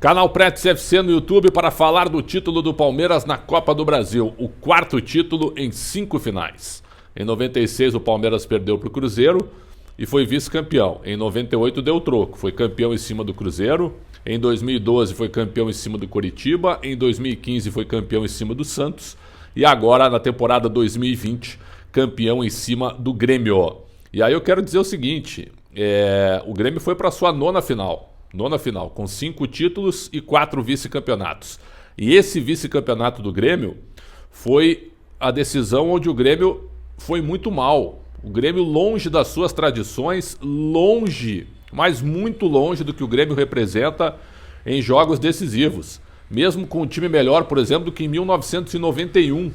Canal Pretos FC no YouTube para falar do título do Palmeiras na Copa do Brasil, o quarto título em 5 finais. Em 96 o Palmeiras perdeu para o Cruzeiro e foi vice-campeão. Em 98 deu troco, foi campeão em cima do Cruzeiro. Em 2012 foi campeão em cima do Coritiba. Em 2015 foi campeão em cima do Santos. E agora na temporada 2020, campeão em cima do Grêmio. E aí eu quero dizer o seguinte, o Grêmio foi para a sua nona final, com 5 títulos e 4 vice-campeonatos. E esse vice-campeonato do Grêmio foi a decisão onde o Grêmio foi muito mal. O Grêmio longe das suas tradições, longe, mas muito longe do que o Grêmio representa em jogos decisivos. Mesmo com um time melhor, por exemplo, do que em 1991,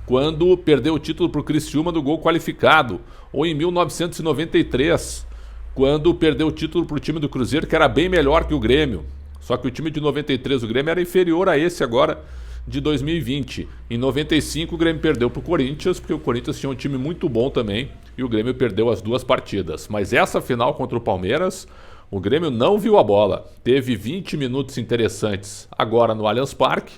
quando perdeu o título para o Criciúma do gol qualificado, ou em 1993, quando perdeu o título para o time do Cruzeiro, que era bem melhor que o Grêmio. Só que o time de 93 do Grêmio era inferior a esse agora de 2020. Em 95 o Grêmio perdeu para o Corinthians, porque o Corinthians tinha um time muito bom também, e o Grêmio perdeu as 2 partidas. Mas essa final contra o Palmeiras, o Grêmio não viu a bola. Teve 20 minutos interessantes agora no Allianz Parque,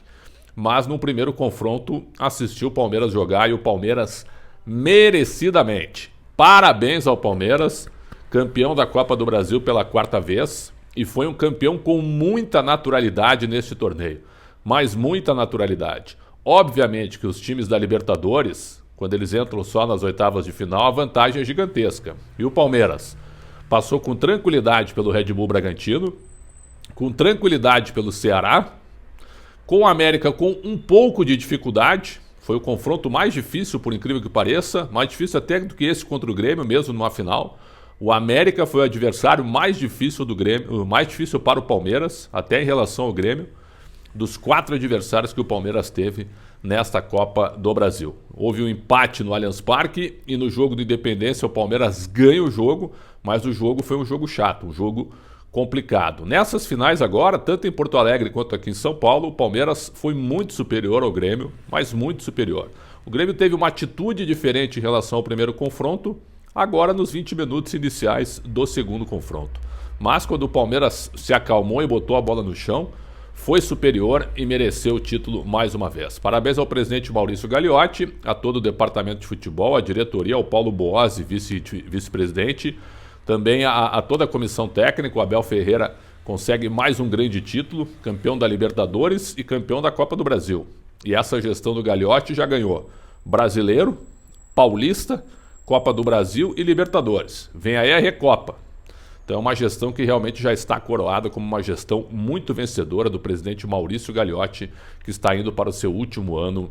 mas no primeiro confronto assistiu o Palmeiras jogar e o Palmeiras merecidamente. Parabéns ao Palmeiras, campeão da Copa do Brasil pela 4ª vez, e foi um campeão com muita naturalidade neste torneio, mas muita naturalidade. Obviamente que os times da Libertadores, quando eles entram só nas oitavas de final, a vantagem é gigantesca. E o Palmeiras passou com tranquilidade pelo Red Bull Bragantino, com tranquilidade pelo Ceará, com o América com um pouco de dificuldade. Foi o confronto mais difícil, por incrível que pareça, mais difícil até do que esse contra o Grêmio, mesmo numa final. O América foi o adversário mais difícil do Grêmio, mais difícil para o Palmeiras, até em relação ao Grêmio, dos 4 adversários que o Palmeiras teve nesta Copa do Brasil. Houve um empate no Allianz Parque e no jogo do Independência o Palmeiras ganha o jogo, mas o jogo foi um jogo chato, um jogo complicado. Nessas finais agora, tanto em Porto Alegre quanto aqui em São Paulo, o Palmeiras foi muito superior ao Grêmio, mas muito superior. O Grêmio teve uma atitude diferente em relação ao primeiro confronto, agora nos 20 minutos iniciais do segundo confronto. Mas quando o Palmeiras se acalmou e botou a bola no chão, foi superior e mereceu o título mais uma vez. Parabéns ao presidente Maurício Gagliotti, a todo o departamento de futebol, a diretoria, ao Paulo Boazzi, vice-presidente, também a toda a comissão técnica. O Abel Ferreira consegue mais um grande título, campeão da Libertadores e campeão da Copa do Brasil. E essa gestão do Gagliotti já ganhou Brasileiro, Paulista, Copa do Brasil e Libertadores. Vem aí a Recopa. Então é uma gestão que realmente já está coroada como uma gestão muito vencedora do presidente Maurício Gagliotti, que está indo para o seu último ano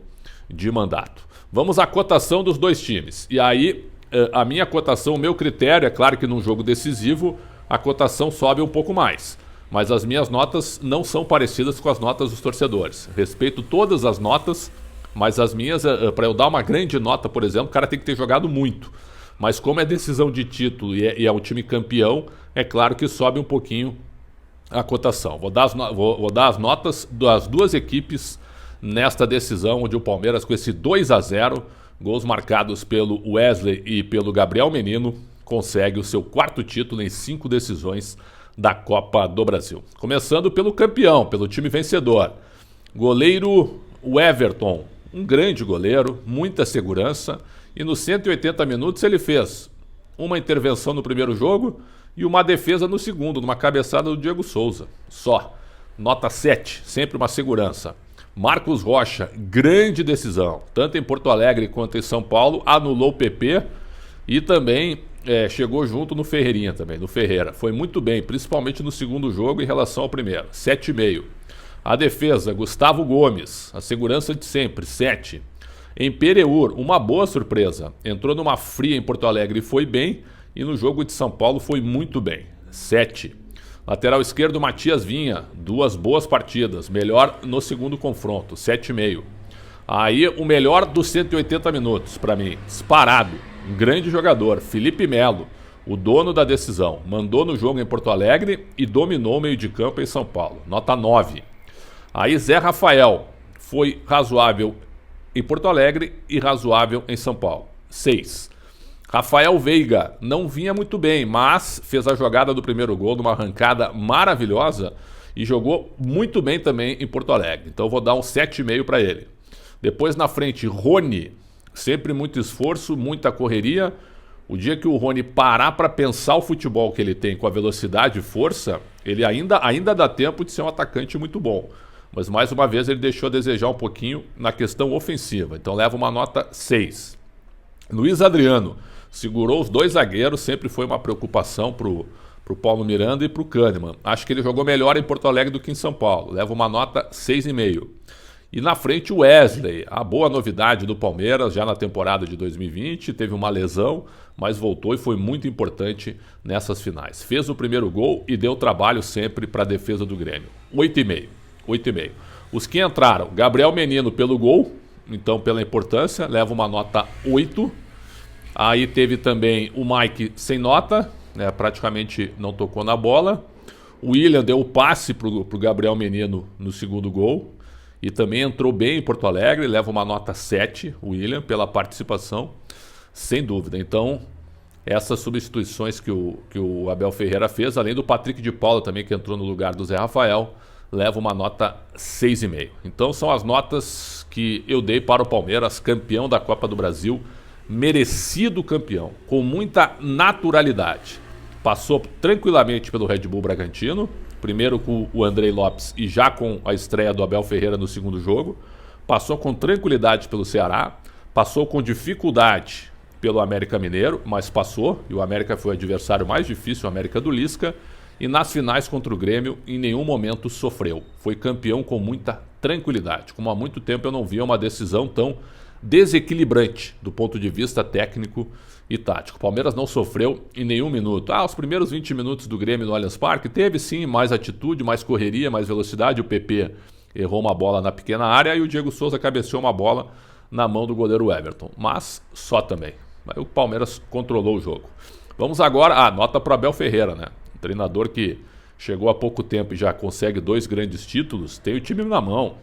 de mandato. Vamos à cotação dos 2 times. E aí, a minha cotação, o meu critério, é claro que num jogo decisivo, a cotação sobe um pouco mais. Mas as minhas notas não são parecidas com as notas dos torcedores. Respeito todas as notas, mas as minhas, para eu dar uma grande nota, por exemplo, o cara tem que ter jogado muito. Mas como é decisão de título e é um time campeão, é claro que sobe um pouquinho a cotação. Vou dar as notas das 2 equipes nesta decisão, onde o Palmeiras, com esse 2-0, gols marcados pelo Wesley e pelo Gabriel Menino, consegue o seu 4º título em 5 decisões da Copa do Brasil. Começando pelo campeão, pelo time vencedor. Goleiro Everton, um grande goleiro, muita segurança. E nos 180 minutos ele fez uma intervenção no primeiro jogo e uma defesa no segundo, numa cabeçada do Diego Souza. Só. Nota 7, sempre uma segurança. Marcos Rocha, grande decisão. Tanto em Porto Alegre quanto em São Paulo, anulou o PP e também chegou junto no Ferreirinha também, no Ferreira. Foi muito bem, principalmente no segundo jogo em relação ao primeiro. 7,5. A defesa, Gustavo Gomes, a segurança de sempre, 7. Em Pereur, uma boa surpresa. Entrou numa fria em Porto Alegre e foi bem. E no jogo de São Paulo foi muito bem. 7. Lateral esquerdo, Matias Vinha. 2 boas partidas. Melhor no segundo confronto. 7,5. Aí o melhor dos 180 minutos, para mim. Disparado. Um grande jogador. Felipe Melo. O dono da decisão. Mandou no jogo em Porto Alegre e dominou o meio de campo em São Paulo. Nota 9. Aí Zé Rafael. Foi razoável em Porto Alegre e razoável em São Paulo. 6. Rafael Veiga não vinha muito bem, mas fez a jogada do primeiro gol numa arrancada maravilhosa E jogou muito bem também em Porto Alegre. Então eu vou dar um 7,5 para ele. Depois na frente, Rony. Sempre muito esforço, muita correria. O dia que o Rony parar para pensar o futebol que ele tem com a velocidade e força, ele ainda dá tempo de ser um atacante muito bom. Mas mais uma vez ele deixou a desejar um pouquinho na questão ofensiva. Então leva uma nota 6. Luiz Adriano segurou os dois zagueiros, sempre foi uma preocupação pro Paulo Miranda e pro Kahneman. Acho que ele jogou melhor em Porto Alegre do que em São Paulo. Leva uma nota 6,5. E na frente o Wesley, a boa novidade do Palmeiras já na temporada de 2020, teve uma lesão, mas voltou e foi muito importante nessas finais. Fez o primeiro gol e deu trabalho sempre para a defesa do Grêmio. 8,5. Os que entraram, Gabriel Menino pelo gol, então pela importância, leva uma nota 8. Aí teve também o Mike sem nota, né, praticamente não tocou na bola. O William deu o passe pro Gabriel Menino no segundo gol. E também entrou bem em Porto Alegre, leva uma nota 7, o William, pela participação, sem dúvida. Então, essas substituições que o Abel Ferreira fez, além do Patrick de Paula também, que entrou no lugar do Zé Rafael, leva uma nota 6,5. Então, são as notas que eu dei para o Palmeiras, campeão da Copa do Brasil, merecido campeão, com muita naturalidade. Passou tranquilamente pelo Red Bull Bragantino, primeiro com o Andrei Lopes e já com a estreia do Abel Ferreira no segundo jogo. Passou com tranquilidade pelo Ceará, passou com dificuldade pelo América Mineiro, mas passou, e o América foi o adversário mais difícil, o América do Lisca, e nas finais contra o Grêmio em nenhum momento sofreu. Foi campeão com muita tranquilidade, como há muito tempo eu não via uma decisão tão desequilibrante do ponto de vista técnico e tático. O Palmeiras não sofreu em nenhum minuto. Os primeiros 20 minutos do Grêmio no Allianz Parque teve sim mais atitude, mais correria, mais velocidade. O PP errou uma bola na pequena área e o Diego Souza cabeceou uma bola na mão do goleiro Everton. Mas só também. Aí o Palmeiras controlou o jogo. Vamos agora, nota para Abel Ferreira, né? Um treinador que chegou há pouco tempo e já consegue 2 grandes títulos, tem o time na mão.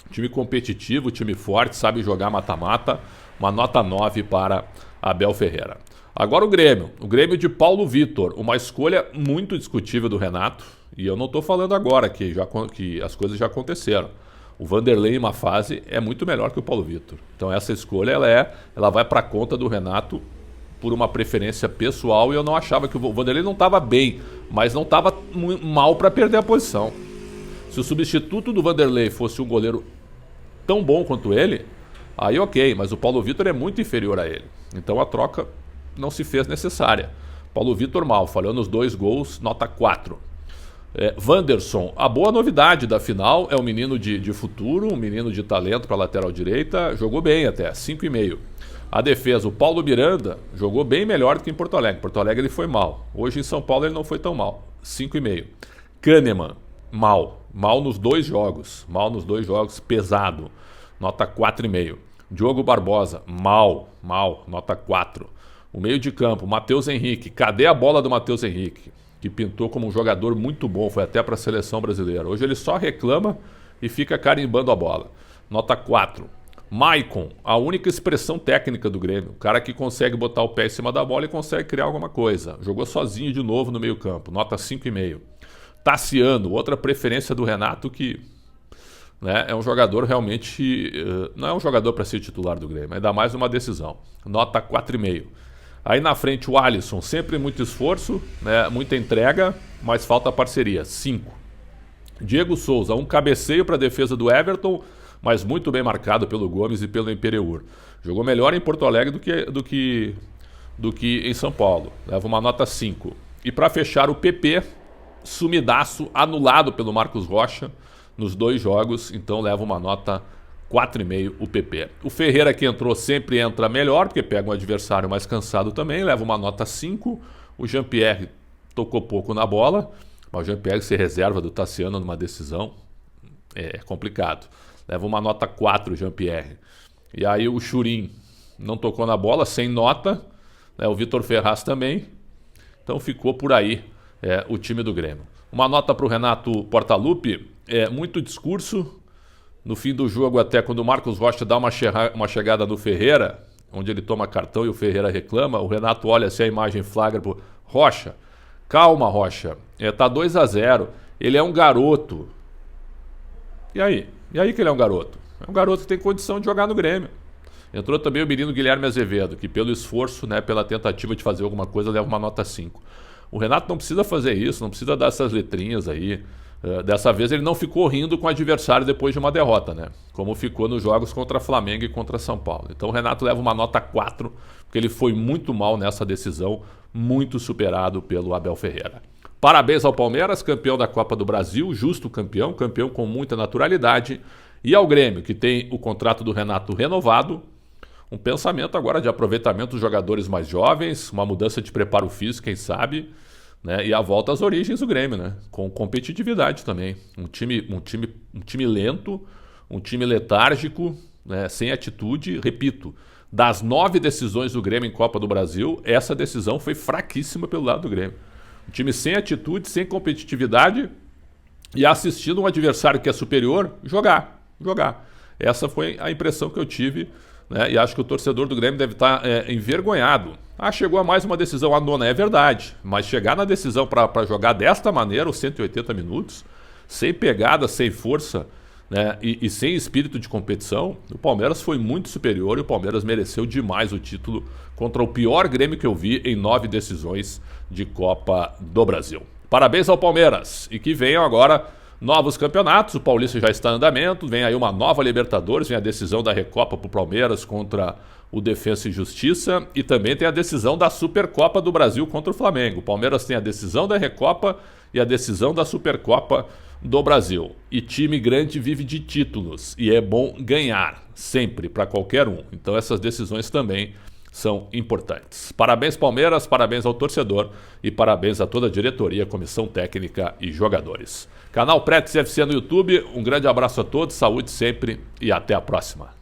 Time competitivo, time forte, sabe jogar mata-mata. Uma nota 9 para Abel Ferreira. Agora o Grêmio de Paulo Vitor, uma escolha muito discutível do Renato, e eu não estou falando agora que as coisas já aconteceram. O Vanderlei em uma fase é muito melhor que o Paulo Vitor. Então essa escolha ela vai para a conta do Renato por uma preferência pessoal, e eu não achava que o Vanderlei não estava bem, mas não estava mal para perder a posição. Se o substituto do Vanderlei fosse um goleiro tão bom quanto ele, aí ok, mas o Paulo Vitor é muito inferior a ele. Então a troca não se fez necessária. Paulo Vitor mal, falhou nos 2 gols, nota 4. Wanderson, a boa novidade da final é um menino de futuro, um menino de talento para a lateral direita, jogou bem até, 5,5. A defesa, o Paulo Miranda, jogou bem melhor do que em Porto Alegre. Porto Alegre ele foi mal. Hoje em São Paulo ele não foi tão mal, 5,5. Kahneman, mal nos 2 jogos, pesado, nota 4,5. Diogo Barbosa, mal, nota 4. O meio de campo, Matheus Henrique, cadê a bola do Matheus Henrique? Que pintou como um jogador muito bom, foi até para a seleção brasileira. Hoje ele só reclama e fica carimbando a bola. Nota 4. Maicon, a única expressão técnica do Grêmio. O cara que consegue botar o pé em cima da bola e consegue criar alguma coisa. Jogou sozinho de novo no meio campo, nota 5,5. Tassiano, outra preferência do Renato que, né, é um jogador realmente... não é um jogador para ser titular do Grêmio, ainda mais uma decisão. Nota 4,5. Aí na frente o Alisson, sempre muito esforço, né, muita entrega, mas falta parceria, 5. Diego Souza, um cabeceio para a defesa do Everton, mas muito bem marcado pelo Gomes e pelo Imperiur. Jogou melhor em Porto Alegre do que em São Paulo. Leva uma nota 5. E para fechar o PP, sumidaço, anulado pelo Marcos Rocha nos 2 jogos, então leva uma nota 4,5 o PP. O Ferreira que entrou sempre entra melhor, porque pega um adversário mais cansado também, leva uma nota 5. O Jean-Pierre tocou pouco na bola, mas o Jean-Pierre se reserva do Tassiano numa decisão, é complicado. Leva uma nota 4 o Jean-Pierre. E aí o Churin não tocou na bola, sem nota, né? O Vitor Ferraz também. Então ficou por aí o time do Grêmio. Uma nota para o Renato Portaluppi, muito discurso. No fim do jogo, até quando o Marcos Rocha dá uma chegada no Ferreira, onde ele toma cartão e o Ferreira reclama, o Renato olha se a imagem flagra pro Rocha. Calma, Rocha. Tá 2-0. Ele é um garoto. E aí? E aí que ele é um garoto? É um garoto que tem condição de jogar no Grêmio. Entrou também o menino Guilherme Azevedo, que pelo esforço, né, pela tentativa de fazer alguma coisa, leva uma nota 5. O Renato não precisa fazer isso, não precisa dar essas letrinhas aí. Dessa vez ele não ficou rindo com o adversário depois de uma derrota, né? Como ficou nos jogos contra Flamengo e contra São Paulo. Então o Renato leva uma nota 4, porque ele foi muito mal nessa decisão, muito superado pelo Abel Ferreira. Parabéns ao Palmeiras, campeão da Copa do Brasil, justo campeão, campeão com muita naturalidade. E ao Grêmio, que tem o contrato do Renato renovado, um pensamento agora de aproveitamento dos jogadores mais jovens, uma mudança de preparo físico, quem sabe, né? E a volta às origens do Grêmio, né? Com competitividade também. Um time lento, um time letárgico, né? Sem atitude. Repito, das 9 decisões do Grêmio em Copa do Brasil, essa decisão foi fraquíssima pelo lado do Grêmio. Um time sem atitude, sem competitividade e assistindo um adversário que é superior jogar. Essa foi a impressão que eu tive, né? E acho que o torcedor do Grêmio deve estar envergonhado. Chegou a mais uma decisão, a nona, é verdade, mas chegar na decisão para jogar desta maneira, os 180 minutos, sem pegada, sem força, né? E sem espírito de competição, o Palmeiras foi muito superior e o Palmeiras mereceu demais o título contra o pior Grêmio que eu vi em 9 decisões de Copa do Brasil. Parabéns ao Palmeiras e que venham agora novos campeonatos. O Paulista já está em andamento, vem aí uma nova Libertadores, vem a decisão da Recopa para o Palmeiras contra o Defensa e Justiça e também tem a decisão da Supercopa do Brasil contra o Flamengo. O Palmeiras tem a decisão da Recopa e a decisão da Supercopa do Brasil. E time grande vive de títulos e é bom ganhar sempre para qualquer um. Então essas decisões também são importantes. Parabéns Palmeiras, parabéns ao torcedor e parabéns a toda a diretoria, comissão técnica e jogadores. Canal Pretes FC no YouTube, um grande abraço a todos, saúde sempre e até a próxima.